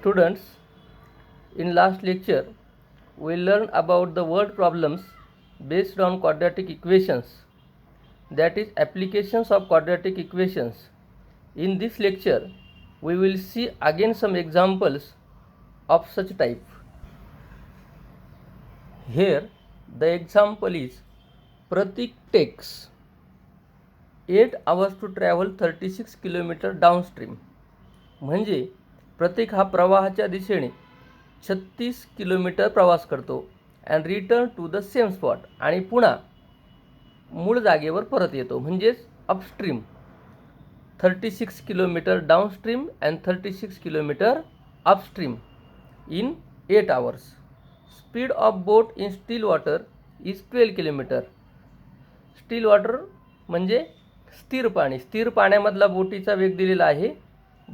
Students, in last lecture, we learned about the word problems based on quadratic equations, that is applications of quadratic equations. In this lecture, we will see again some examples of such type. Here, the example is Pratik takes 8 hours to travel 36 km downstream. म्हणजे प्रतीक हा प्रवाहाच्या दिशेने 36 kilometre प्रवास करतो and return to the same spot आणि पुन्हा मूळ जागेवर परत येतो, म्हणजेच upstream 36 kilometre downstream and 36 kilometre upstream in 8 hours. Speed of boat in still water is 12 kilometre. Still water म्हणजे स्थिर पाणी. स्थिर पाण्यामधला बोटीचा वेग दिलेला आहे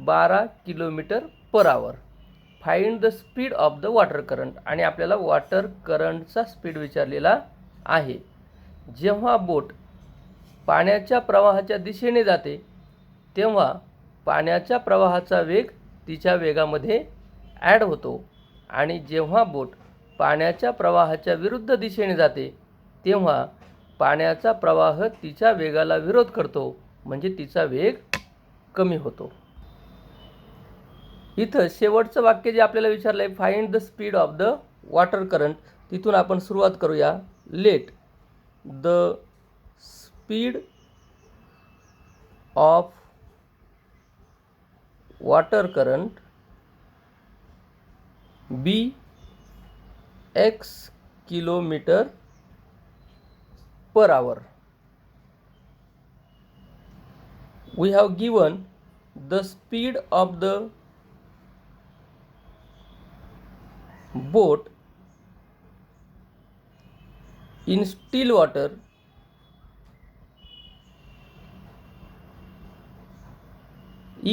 12 kilometre per hour. Find the speed of the water current. आणि आपल्याला वॉटर करंटचा स्पीड विचारलेला आहे. जेव्हा बोट पाण्याच्या प्रवाहाच्या दिशेने जाते तेव्हा पाण्याच्या प्रवाहाचा वेग तिच्या वेगामध्ये ॲड होतो आणि जेव्हा बोट पाण्याच्या प्रवाहाच्या विरुद्ध दिशेने जाते तेव्हा पाण्याचा प्रवाह तिच्या वेगाला विरोध करतो, म्हणजे तिचा वेग कमी होतो. इथं शेवटचं वाक्य जे आपल्याला विचारलं आहे, find the speed of the water current, तिथून आपण सुरुवात करूया. Let the speed of water current be x kilometre per hour. We have given the speed of the boat in still water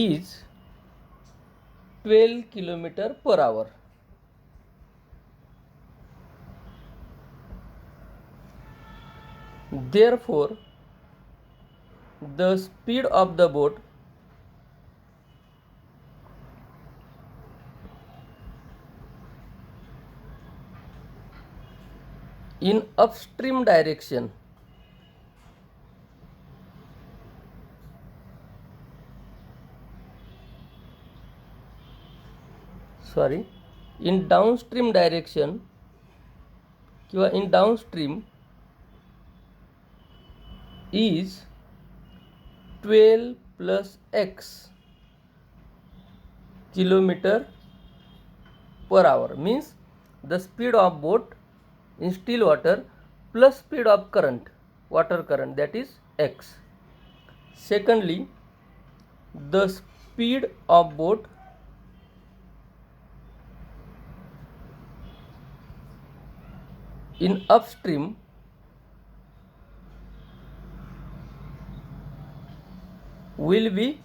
is 12 kilometer per hour. Therefore, the speed of the boat in upstream direction in downstream direction किंवा in downstream is 12 plus x kilometer per hour. Means the speed of boat in still water plus speed of current, water current, that is x. Secondly, the speed of boat in upstream will be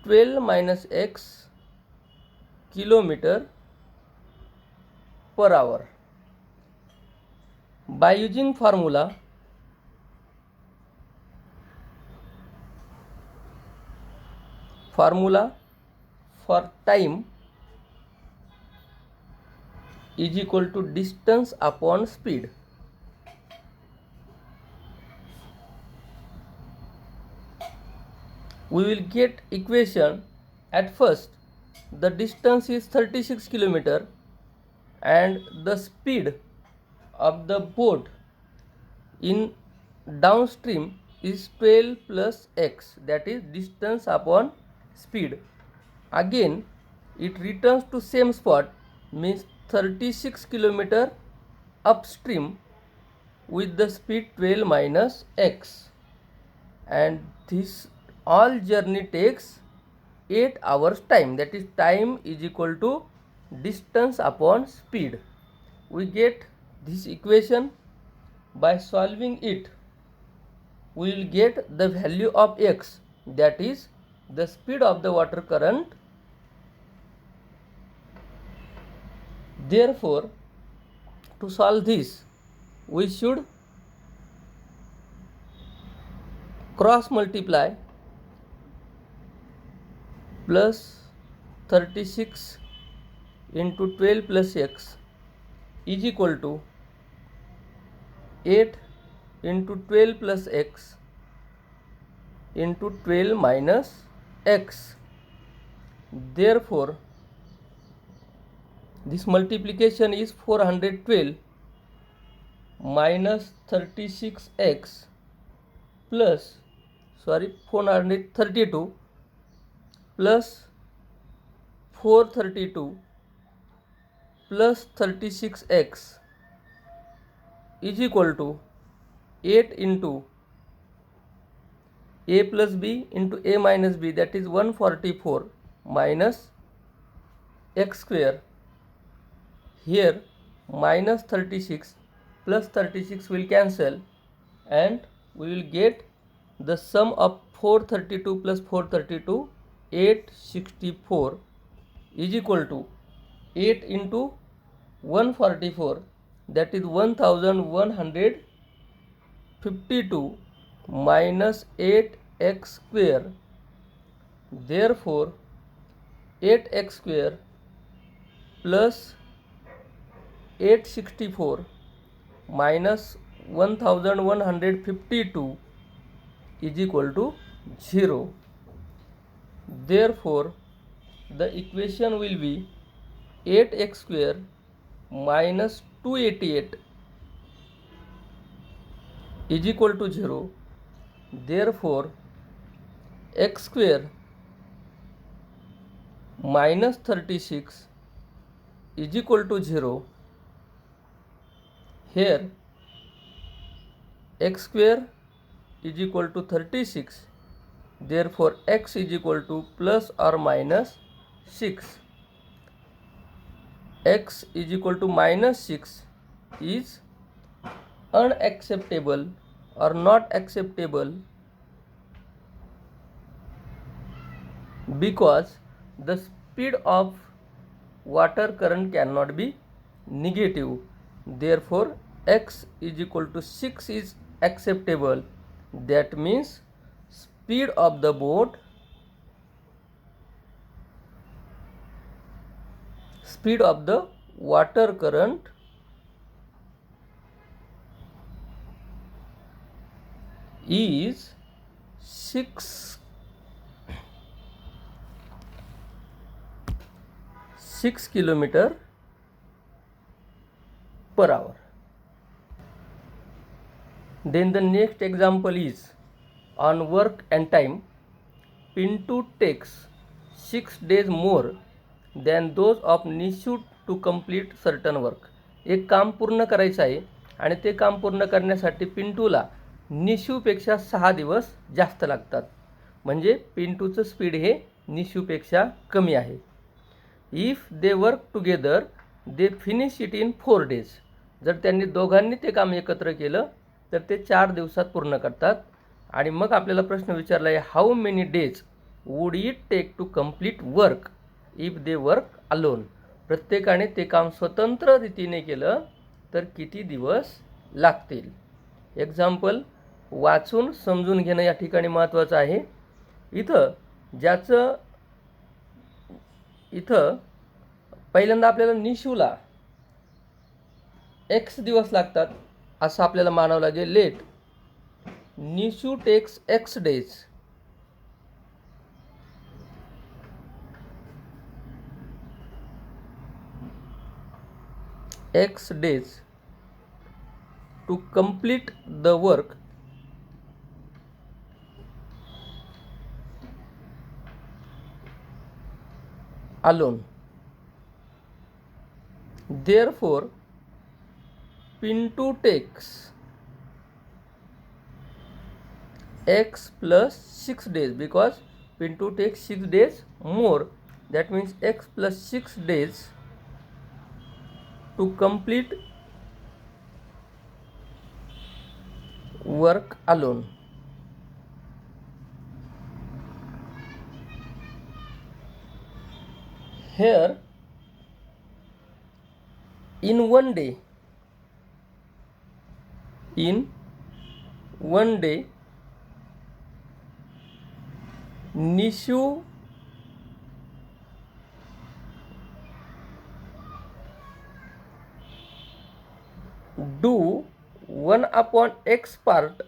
12 minus x kilometer per hour. By using formula for time is equal to distance upon speed. We will get equation. At first the distance is 36 kilometer and the speed of the boat in downstream is 12 plus x, that is distance upon speed. Again it returns to same spot, means 36 kilometer upstream with the speed 12 minus x, and this all journey takes 8 hours time, that is time is equal to distance upon speed. We get this equation. By solving it we will get the value of x, that is the speed of the water current. Therefore, to solve this we should cross multiply plus 36 into 12 plus x is equal to 8 into 12 plus x into 12 minus x. Therefore, this multiplication is 412 minus 36x plus 432 plus 432 plus 36x is equal to 8 into a plus b into a minus b, that is 144 minus x square. Here minus 36 plus 36 will cancel and we will get the sum of 432 plus 432, 864 is equal to 8 into 144, that is 1152 minus 8x square. Therefore, 8x square plus 864 minus 1152 is equal to 0. Therefore, the equation will be 8x square minus 288 is equal to 0. Therefore, x square minus 36 is equal to 0. Here x square is equal to 36. Therefore, x is equal to plus or minus 6. X is equal to minus 6 is unacceptable or not acceptable because the speed of water current cannot be negative. Therefore, x is equal to 6 is acceptable. That means speed of the boat, speed of the water current is 6 kilometer per hour. Then the next example is on work and time. Pintu takes 6 days more than those of Nishu to complete certain work. एक काम पूर्ण करायचं आहे आणि ते काम पूर्ण करण्यासाठी पिंटूला निशूपेक्षा 6 दिवस जास्त लागतात. म्हणजे पिंटूचं स्पीड हे निशूपेक्षा कमी आहे. If they work together they finish it in 4 days. जर त्यांनी दोघांनी ते काम एकत्र केलं तर ते 4 दिवसात पूर्ण करतात. आणि मग आपल्याला प्रश्न विचारला आहे, how many days would it take to complete work if they work alone. प्रत्येकाने ते काम स्वतंत्र रीतीने केलं तर किती दिवस लागतील. एक्झाम्पल वाचून समजून घेणं या ठिकाणी महत्त्वाचं आहे. इथं पहिल्यांदा आपल्याला निशूला x दिवस लागतात असं आपल्याला मानावं लागेल. Let Nishu takes x days. X days to complete the work alone. Therefore, Pintu takes x plus 6 days because Pintu takes 6 days more. That means x plus 6 days to complete work alone. Here in one day Nishu do 1 upon x part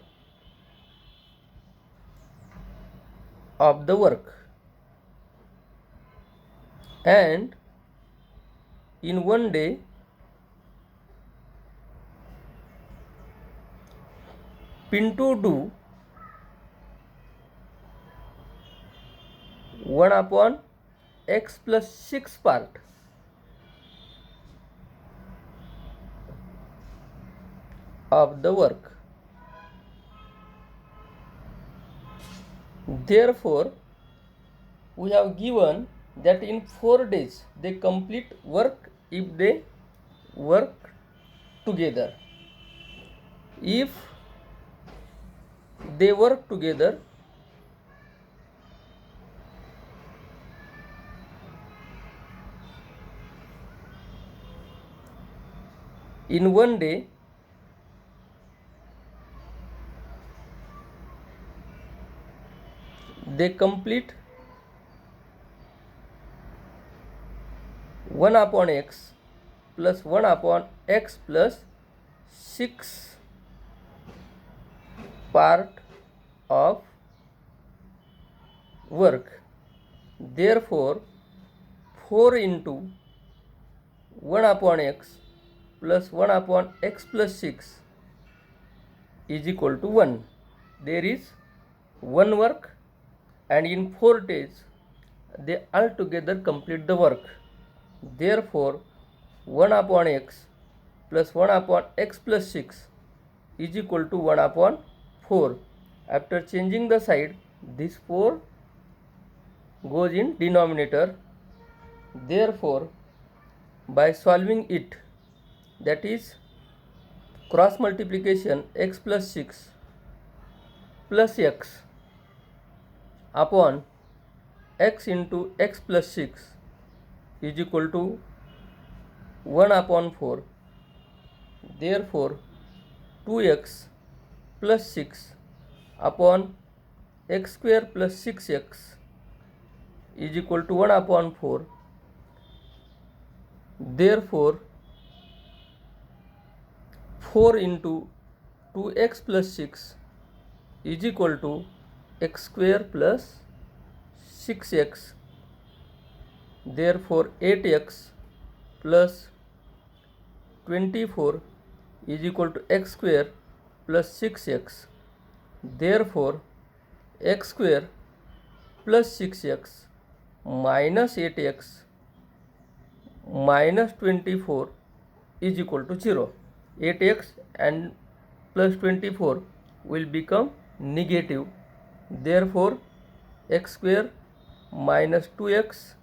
of the work, and in one day Pinto do 1 upon x plus 6 part of the work. Therefore, we have given that in 4 days they complete work if they work together. If they work together, in one day they complete 1 upon x plus 1 upon x plus 6 part of work. Therefore, 4 into 1 upon x plus 1 upon x plus 6 is equal to 1. There is one work, and in 4 days they altogether complete the work. Therefore, 1 upon x plus 1 upon x plus 6 is equal to 1 upon 4. After changing the side, this 4 goes in denominator. Therefore, by solving it, that is cross multiplication, x plus 6 plus x upon x into x plus 6 is equal to 1 upon 4. Therefore, 2x plus 6 upon x square plus 6x is equal to 1 upon 4. Therefore, 4 into 2x plus 6 is equal to x square plus 6x. Therefore, 8x plus 24 is equal to x square plus 6x. Therefore, x square plus 6x minus 8x minus 24 is equal to 0. 8x and plus 24 will become negative. Therefore, x square minus 2x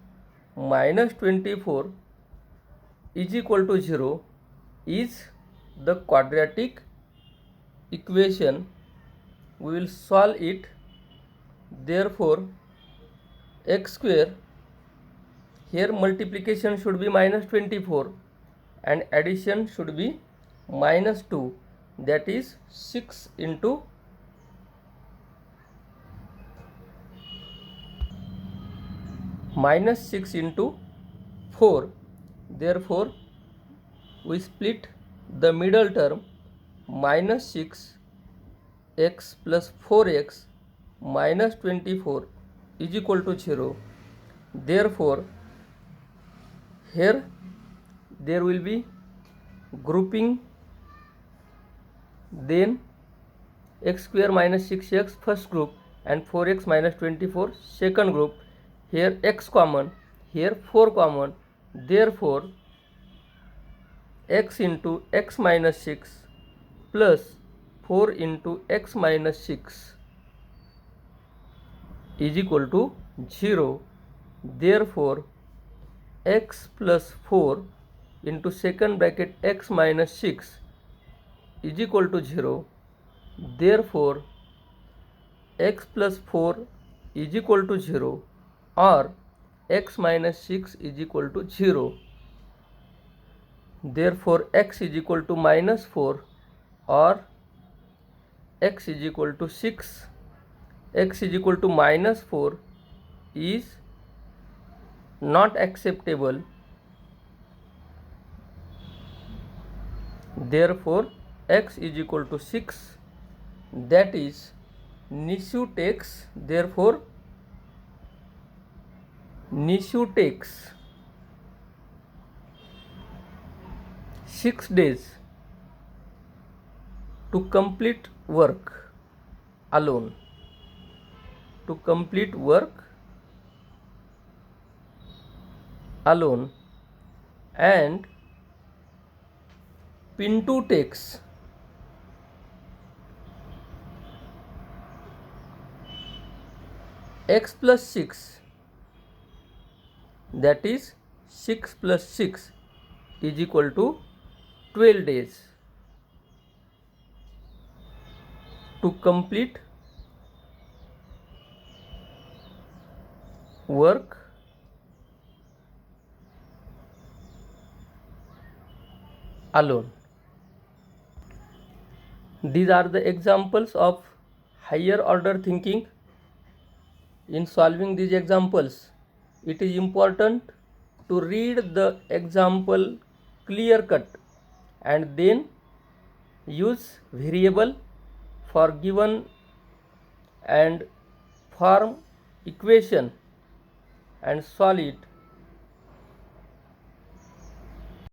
minus 24 is equal to 0 is the quadratic equation. We will solve it. Therefore, x square, here multiplication should be minus 24 and addition should be minus 2, that is 6 into minus 6 into 4. Therefore, we split the middle term, minus 6x plus 4x minus 24 is equal to 0. Therefore, here there will be grouping, then x square minus 6x first group and 4x minus 24 second group. Here x common, here 4 common. Therefore, x into x minus 6 plus 4 into x minus 6 is equal to 0. Therefore, x plus 4 into second bracket x minus 6 is equal to 0. Therefore, x plus 4 is equal to 0 or x minus 6 is equal to 0. Therefore, x is equal to minus 4 or x is equal to 6. X is equal to minus 4 is not acceptable. therefore x is equal to 6, that is Nishu takes, therefore Nishu takes 6 days to complete work alone. To complete work alone, and Pintu takes x plus 6, that is 6 plus 6 is equal to 12 days to complete work alone. These are the examples of higher order thinking. In solving these examples, it is important to read the example clear cut and then use variable for given and form equation and solve it